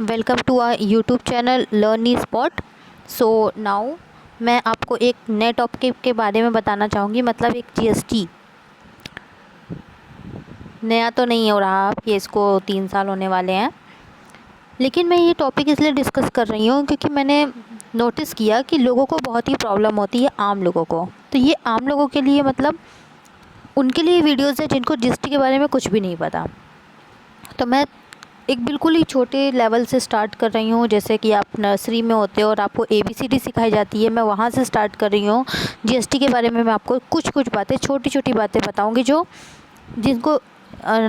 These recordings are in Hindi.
Welcome to our YouTube channel learn E spot. So now मैं आपको एक नए टॉपिक के बारे में बताना चाहूँगी, मतलब एक जीएसटी। नया तो नहीं हो रहा कि इसको 3 साल होने वाले हैं, लेकिन मैं ये टॉपिक इसलिए डिस्कस कर रही हूँ क्योंकि मैंने नोटिस किया कि लोगों को बहुत ही प्रॉब्लम होती है, आम लोगों को। तो ये आम लोगों के लिए, मतलब उनके लिए वीडियोज़ है जिनको जीएसटी के बारे में कुछ भी नहीं पता। तो मैं एक बिल्कुल ही छोटे लेवल से स्टार्ट कर रही हूँ, जैसे कि आप नर्सरी में होते हो और आपको ABCD सिखाई जाती है, मैं वहाँ से स्टार्ट कर रही हूँ। जीएसटी के बारे में मैं आपको कुछ बातें, छोटी छोटी बातें बताऊँगी जो जिनको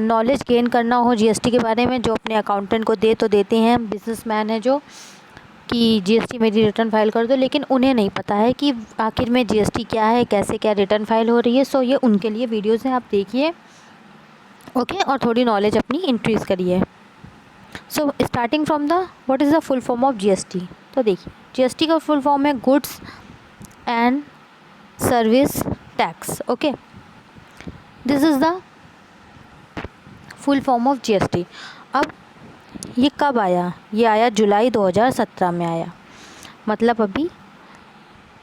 नॉलेज गेन करना हो जीएसटी के बारे में, जो अपने अकाउंटेंट को दे तो देते हैं, बिजनेसमैन है जो कि जीएसटी मेरी रिटर्न फाइल कर दो, लेकिन उन्हें नहीं पता है कि आखिर में जीएसटी क्या है, कैसे क्या रिटर्न फाइल हो रही है। सो ये उनके लिए वीडियोज़ हैं, आप देखिए, ओके, और थोड़ी नॉलेज अपनी इंक्रीज़ करिए। So starting from the what is the full form of GST. तो देखिए, जीएसटी का फुल फॉर्म है goods and service tax. Okay, this is the full form of GST. अब ये कब आया? ये आया जुलाई 2017 में आया, मतलब अभी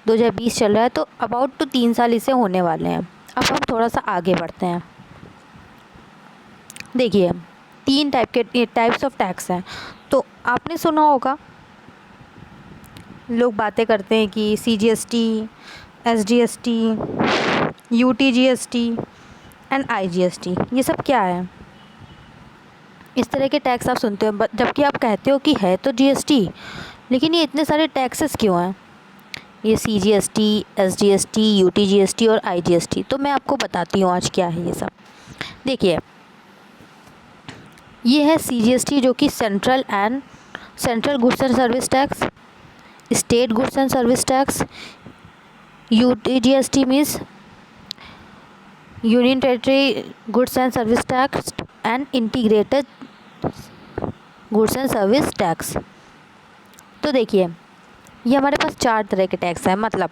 2020 चल रहा है, तो अबाउट टू 3 साल इसे होने वाले हैं। अब हम थोड़ा सा आगे बढ़ते हैं। देखिए, 3 टाइप्स ऑफ टैक्स हैं। तो आपने सुना होगा, लोग बातें करते हैं कि CGST, SGST, UTGST and IGST, ये सब क्या है? इस तरह के टैक्स आप सुनते हो, जबकि आप कहते हो कि है तो जीएसटी, लेकिन ये इतने सारे टैक्सेस क्यों हैं? ये CGST, SGST, UTGST और IGST, तो मैं आपको बताती हूँ आज क्या है ये सब। देखिए, ये है CGST, जो कि central goods and service tax, state goods and service tax. UTGST means union territory goods and service tax and integrated goods and service tax. तो देखिए, ये हमारे पास 4 तरह के टैक्स हैं। मतलब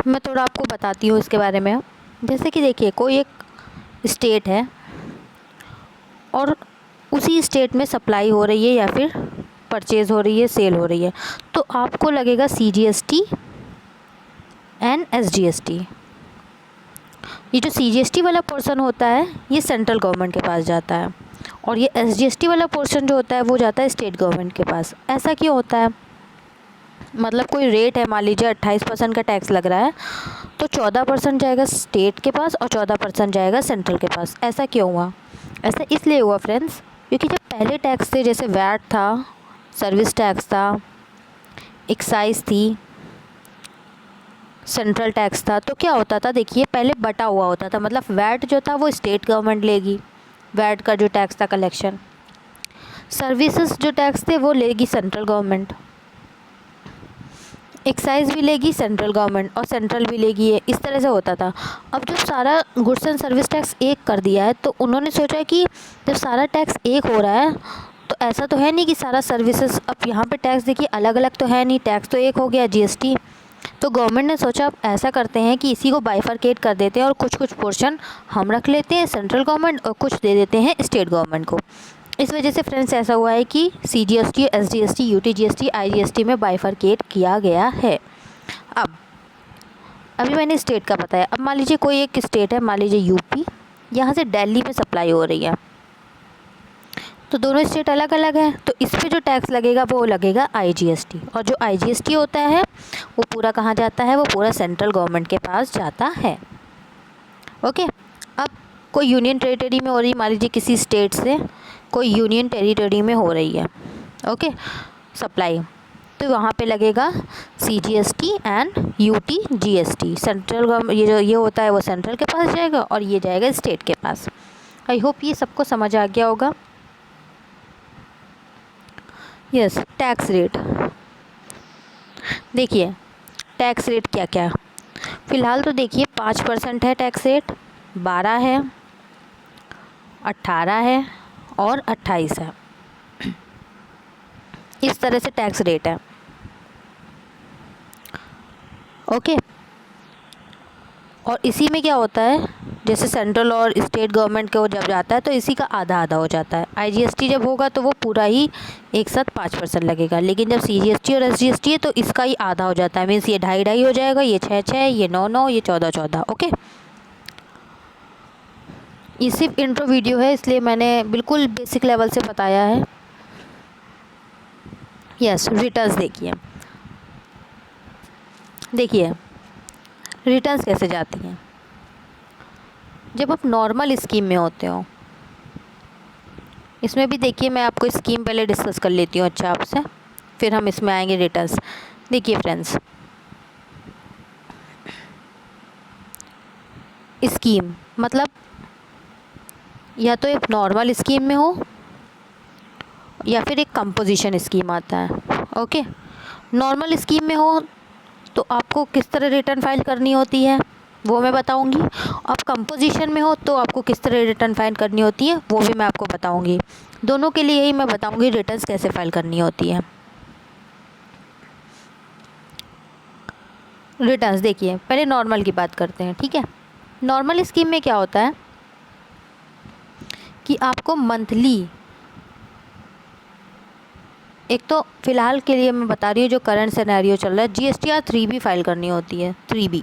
मैं थोड़ा आपको बताती हूँ इसके बारे में। जैसे कि देखिए, कोई एक स्टेट है और उसी स्टेट में सप्लाई हो रही है या फिर परचेज़ हो रही है, सेल हो रही है, तो आपको लगेगा CGST एंड SGST। ये जो CGST वाला पोर्शन होता है, ये सेंट्रल गवर्नमेंट के पास जाता है, और ये SGST वाला पोर्शन जो होता है वो जाता है स्टेट गवर्नमेंट के पास। ऐसा क्यों होता है? मतलब कोई रेट है, मान लीजिए 28% का टैक्स लग रहा है, तो 14% जाएगा स्टेट के पास और 14% जाएगा सेंट्रल के पास। ऐसा क्यों हुआ? ऐसा इसलिए हुआ फ्रेंड्स, क्योंकि जब पहले टैक्स थे, जैसे वैट था, सर्विस टैक्स था, एक्साइज थी, सेंट्रल टैक्स था, तो क्या होता था? देखिए, पहले बटा हुआ होता था, मतलब वैट जो था वो स्टेट गवर्नमेंट लेगी, वैट का जो टैक्स था कलेक्शन। सर्विसेज जो टैक्स थे वो लेगी सेंट्रल गवर्नमेंट, एक्साइज भी लेगी सेंट्रल गवर्नमेंट और सेंट्रल भी लेगी, है इस तरह से होता था। अब जब सारा गुड्स एंड सर्विस टैक्स एक कर दिया है, तो उन्होंने सोचा कि जब सारा टैक्स एक हो रहा है, तो ऐसा तो है नहीं कि सारा सर्विसेज, अब यहाँ पे टैक्स देखिए अलग अलग तो है नहीं, टैक्स तो एक हो गया जीएसटी। तो गवर्नमेंट ने सोचा अब ऐसा करते हैं कि इसी को बाइफरकेट कर देते हैं और कुछ पोर्शन हम रख लेते हैं सेंट्रल गवर्नमेंट और कुछ दे देते हैं स्टेट गवर्नमेंट को। इस वजह से फ्रेंड्स ऐसा हुआ है कि CGST, SGST, UTGST, IGST में बाइफरकेट किया गया है। अब अभी मैंने स्टेट का बताया। अब मान लीजिए कोई एक स्टेट है, मान लीजिए यूपी, यहाँ से दिल्ली में सप्लाई हो रही है, तो दोनों स्टेट अलग अलग है, तो इस पे जो टैक्स लगेगा वो लगेगा IGST, और जो IGST होता है वो पूरा कहाँ जाता है? वो पूरा सेंट्रल गवर्नमेंट के पास जाता है। ओके, अब कोई यूनियन टेरिटरी में हो रही, मान लीजिए किसी स्टेट से कोई यूनियन टेरिटरी में हो रही है, ओके, सप्लाई, तो वहाँ पे लगेगा CGST and UTGST। Central government, ये होता है वो सेंट्रल के पास जाएगा और ये जाएगा स्टेट के पास। आई होप ये सबको समझ आ गया होगा। Yes, tax rate. देखिए, टैक्स रेट क्या क्या फ़िलहाल तो देखिए, 5% है टैक्स रेट, 12 है, 18 है और 28 है। इस तरह से टैक्स रेट है। ओके, और इसी में क्या होता है, जैसे सेंट्रल और स्टेट गवर्नमेंट को जब जाता है तो इसी का आधा आधा हो जाता है। IGST जब होगा तो वो पूरा ही एक साथ 5% लगेगा, लेकिन जब CGST और SGST है तो इसका ही आधा हो जाता है। मीन्स ये 2.5 हो जाएगा, ये 6 ये 9 ये 14 ओके। ये सिर्फ इंट्रो वीडियो है, इसलिए मैंने बिल्कुल बेसिक लेवल से बताया है। यस, रिटर्न्स देखिए रिटर्न्स कैसे जाती हैं। जब आप नॉर्मल स्कीम में होते हो, इसमें भी देखिए मैं आपको स्कीम पहले डिस्कस कर लेती हूँ अच्छा आपसे, फिर हम इसमें आएंगे रिटर्न्स। देखिए फ्रेंड्स, स्कीम मतलब या तो एक नॉर्मल स्कीम में हो या फिर एक कंपोजिशन स्कीम आता है। ओके, नॉर्मल स्कीम में हो तो आपको किस तरह रिटर्न फाइल करनी होती है वो मैं बताऊंगी। आप कंपोजिशन में हो तो आपको किस तरह रिटर्न फाइल करनी होती है वो भी मैं आपको बताऊंगी। दोनों के लिए ही मैं बताऊंगी रिटर्न्स कैसे फाइल करनी होती है। रिटर्न्स देखिए, पहले नॉर्मल की बात करते हैं, ठीक है। नॉर्मल स्कीम में क्या होता है कि आपको मंथली, एक तो फ़िलहाल के लिए मैं बता रही हूँ जो करंट सिनेरियो चल रहा है, GSTR 3B फाइल करनी होती है। 3B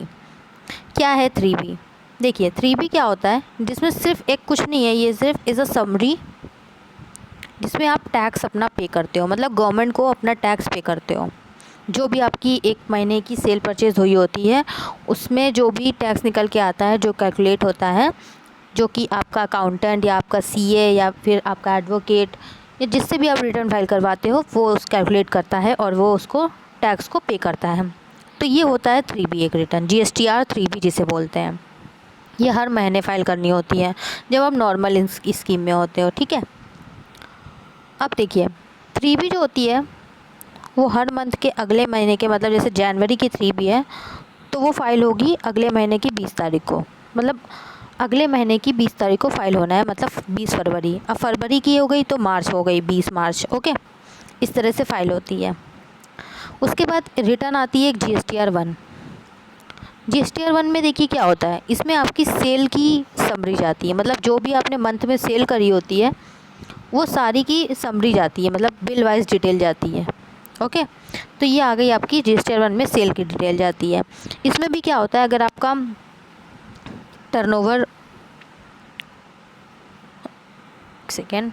क्या है? 3B देखिए, 3B क्या होता है, जिसमें सिर्फ एक कुछ नहीं है, ये सिर्फ इज़ अ समरी जिसमें आप टैक्स अपना पे करते हो, मतलब गवर्नमेंट को अपना टैक्स पे करते हो। जो भी आपकी एक महीने की सेल परचेज़ हुई होती है उसमें जो भी टैक्स निकल के आता है, जो कैलकुलेट होता है, जो कि आपका अकाउंटेंट या आपका CA या फिर आपका एडवोकेट या जिससे भी आप रिटर्न फाइल करवाते हो वो उस कैलकुलेट करता है और वो उसको टैक्स को पे करता है। तो ये होता है 3B एक रिटर्न, GSTR 3B जिसे बोलते हैं। ये हर महीने फ़ाइल करनी होती है जब आप नॉर्मल स्कीम में होते हो, ठीक है। अब देखिए 3B जो होती है वो हर मंथ के अगले महीने के, मतलब जैसे जनवरी की 3B है तो वो फ़ाइल होगी अगले महीने की 20 तारीख को, मतलब अगले महीने की 20 तारीख को फ़ाइल होना है, मतलब 20 फरवरी। अब फरवरी की हो गई तो मार्च हो गई, 20 मार्च, ओके। इस तरह से फ़ाइल होती है। उसके बाद रिटर्न आती है एक GSTR 1। GSTR 1 में देखिए क्या होता है, इसमें आपकी सेल की समरी जाती है, मतलब जो भी आपने मंथ में सेल करी होती है वो सारी की समरी जाती है, मतलब बिल वाइज डिटेल जाती है, ओके। तो ये आ गई आपकी GSTR 1 में सेल की डिटेल जाती है। इसमें भी क्या होता है, अगर आपका टर्नओवर, सेकेंड,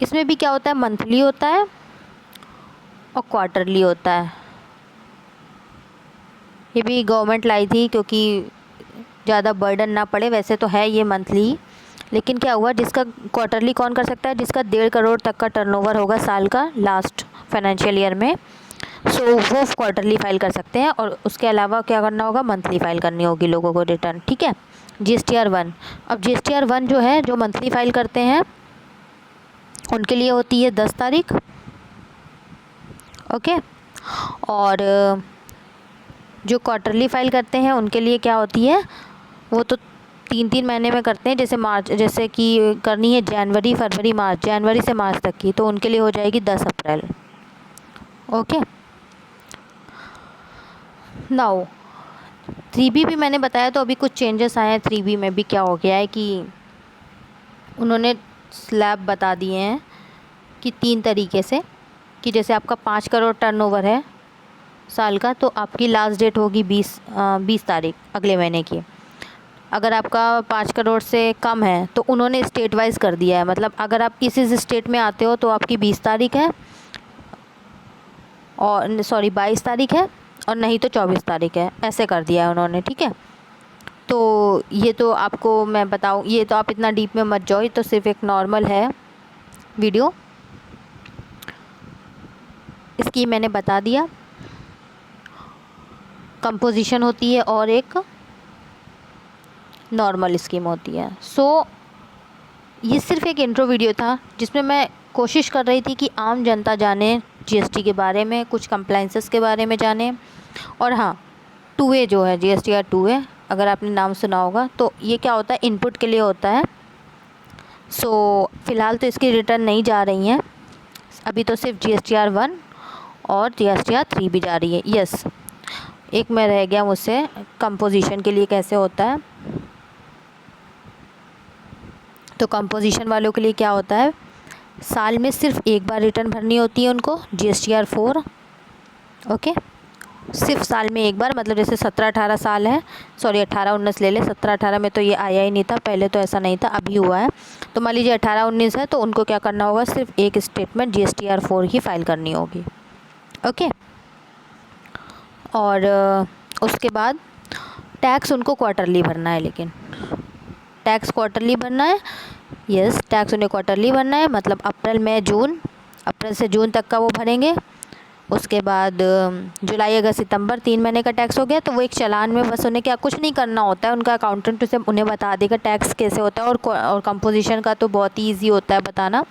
इसमें भी क्या होता है, मंथली होता है और क्वार्टरली होता है। ये भी गवर्नमेंट लाई थी क्योंकि ज़्यादा बर्डन ना पड़े, वैसे तो है ये मंथली, लेकिन क्या हुआ, जिसका क्वार्टरली कौन कर सकता है, जिसका 1.5 करोड़ तक का टर्नओवर होगा साल का लास्ट फाइनेंशियल ईयर में, सो वो क्वार्टरली फाइल कर सकते हैं। और उसके अलावा क्या करना होगा, मंथली फाइल करनी होगी लोगों को रिटर्न, ठीक है। GSTR 1, अब GSTR 1 जो है, जो मंथली फाइल करते हैं उनके लिए होती है 10 तारीख, ओके। और जो क्वार्टरली फाइल करते हैं उनके लिए क्या होती है, वो तो 3-3 महीने में करते हैं। जैसे मार्च, जैसे कि करनी है जनवरी फरवरी मार्च, जनवरी से मार्च तक की, तो उनके लिए हो जाएगी 10 अप्रैल, ओके। नाउ 3B भी मैंने बताया, तो अभी कुछ चेंजेस आए हैं 3B में भी। क्या हो गया है कि उन्होंने स्लैब बता दिए हैं कि 3 तरीके से, कि जैसे आपका 5 करोड़ टर्नओवर है साल का तो आपकी लास्ट डेट होगी 20 तारीख अगले महीने की। अगर आपका 5 करोड़ से कम है तो उन्होंने स्टेट वाइज कर दिया है, मतलब अगर आप इस स्टेट में आते हो तो आपकी 20 तारीख है, और 22 तारीख है, और नहीं तो 24 तारीख है, ऐसे कर दिया है उन्होंने, ठीक है। तो ये तो आपको मैं बताऊँ, ये तो आप इतना डीप में मत जाओ, ये तो सिर्फ एक नॉर्मल है वीडियो, इसकी मैंने बता दिया। कंपोजिशन होती है और एक नॉर्मल स्कीम होती है। सो ये सिर्फ एक इंट्रो वीडियो था जिसमें मैं कोशिश कर रही थी कि आम जनता जाने GST के बारे में, कुछ कंप्लाइंसेस के बारे में जाने। और हाँ, 2A जो है, GSTR 2A, अगर आपने नाम सुना होगा, तो ये क्या होता है, इनपुट के लिए होता है। सो फ़िलहाल तो इसकी रिटर्न नहीं जा रही हैं, अभी तो सिर्फ GSTR 1 और GSTR 3 भी जा रही है। यस, एक में रह गया मुझसे कंपोजिशन के लिए कैसे होता है। तो कंपोजिशन वालों के लिए क्या होता है, साल में सिर्फ एक बार रिटर्न भरनी होती है उनको, GSTR 4। ओके, सिर्फ साल में एक बार, मतलब जैसे 17-18 साल है, सॉरी 18-19 ले ले, 17-18 में तो ये आया ही नहीं था, पहले तो ऐसा नहीं था, अभी हुआ है। तो मान लीजिए 18-19 है, तो उनको क्या करना होगा, सिर्फ एक स्टेटमेंट GSTR 4 ही फाइल करनी होगी। ओके, और उसके बाद टैक्स उनको क्वार्टरली भरना है, लेकिन टैक्स क्वार्टरली भरना है। यस, टैक्स उन्हें क्वार्टरली भरना है, मतलब अप्रैल मई जून, अप्रैल से जून तक का वो भरेंगे। उसके बाद जुलाई अगस्त सितंबर 3 महीने का टैक्स हो गया। तो वो एक चालान में बस उन्हें क्या कुछ नहीं करना होता है, उनका अकाउंटेंट उसे उन्हें बता देगा टैक्स कैसे होता है। और कंपोजिशन का तो बहुत ही ईजी होता है बताना,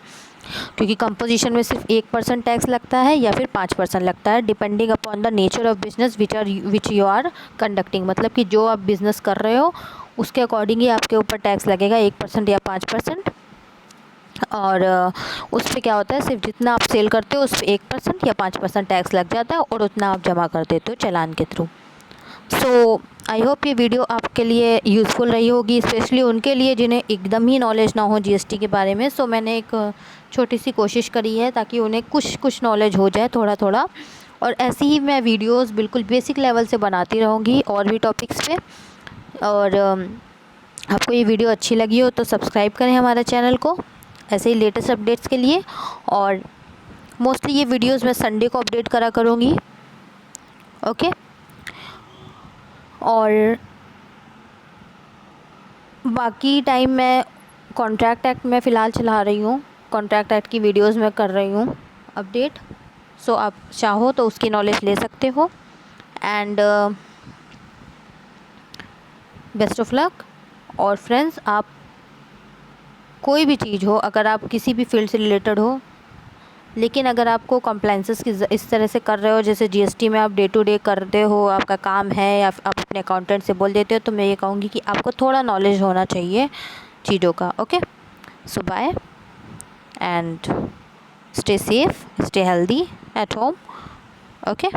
क्योंकि कंपोजिशन में सिर्फ 1% टैक्स लगता है या फिर 5% लगता है, depending upon the nature of business which you are conducting. मतलब कि जो आप बिज़नेस कर रहे हो उसके अकॉर्डिंग ही आपके ऊपर टैक्स लगेगा, 1% या 5%। और उस पर क्या होता है, सिर्फ जितना आप सेल करते हो उस पर 1% या 5% टैक्स लग जाता है, और उतना आप जमा कर देते हो चालान के थ्रू। सो आई होप ये वीडियो आपके लिए यूज़फुल रही होगी, स्पेशली उनके लिए जिन्हें एकदम ही नॉलेज ना हो GST के बारे में। सो मैंने एक छोटी सी कोशिश करी है ताकि उन्हें कुछ नॉलेज हो जाए, थोड़ा थोड़ा। और ऐसे ही मैं वीडियोस बिल्कुल बेसिक लेवल से बनाती रहूँगी और भी टॉपिक्स पे। और आपको ये वीडियो अच्छी लगी हो तो सब्सक्राइब करें हमारे चैनल को ऐसे ही लेटेस्ट अपडेट्स के लिए। और मोस्टली ये वीडियोस मैं संडे को अपडेट करा करूँगी। ओके, और बाकी टाइम मैं कॉन्ट्रैक्ट एक्ट में फ़िलहाल चला रही हूँ, कॉन्ट्रैक्ट एक्ट की वीडियोस मैं कर रही हूँ अपडेट। सो आप चाहो तो उसकी नॉलेज ले सकते हो। And best of luck. और फ्रेंड्स, आप कोई भी चीज़ हो, अगर आप किसी भी फील्ड से रिलेटेड हो, लेकिन अगर आपको कंप्लाइंसेस की इस तरह से कर रहे हो जैसे GST में आप डे टू डे करते हो, आपका काम है, या आप अपने अकाउंटेंट से बोल देते हो, तो मैं ये कहूँगी कि आपको थोड़ा नॉलेज होना चाहिए चीज़ों का। Okay, so bye and stay safe, stay healthy at home. Okay.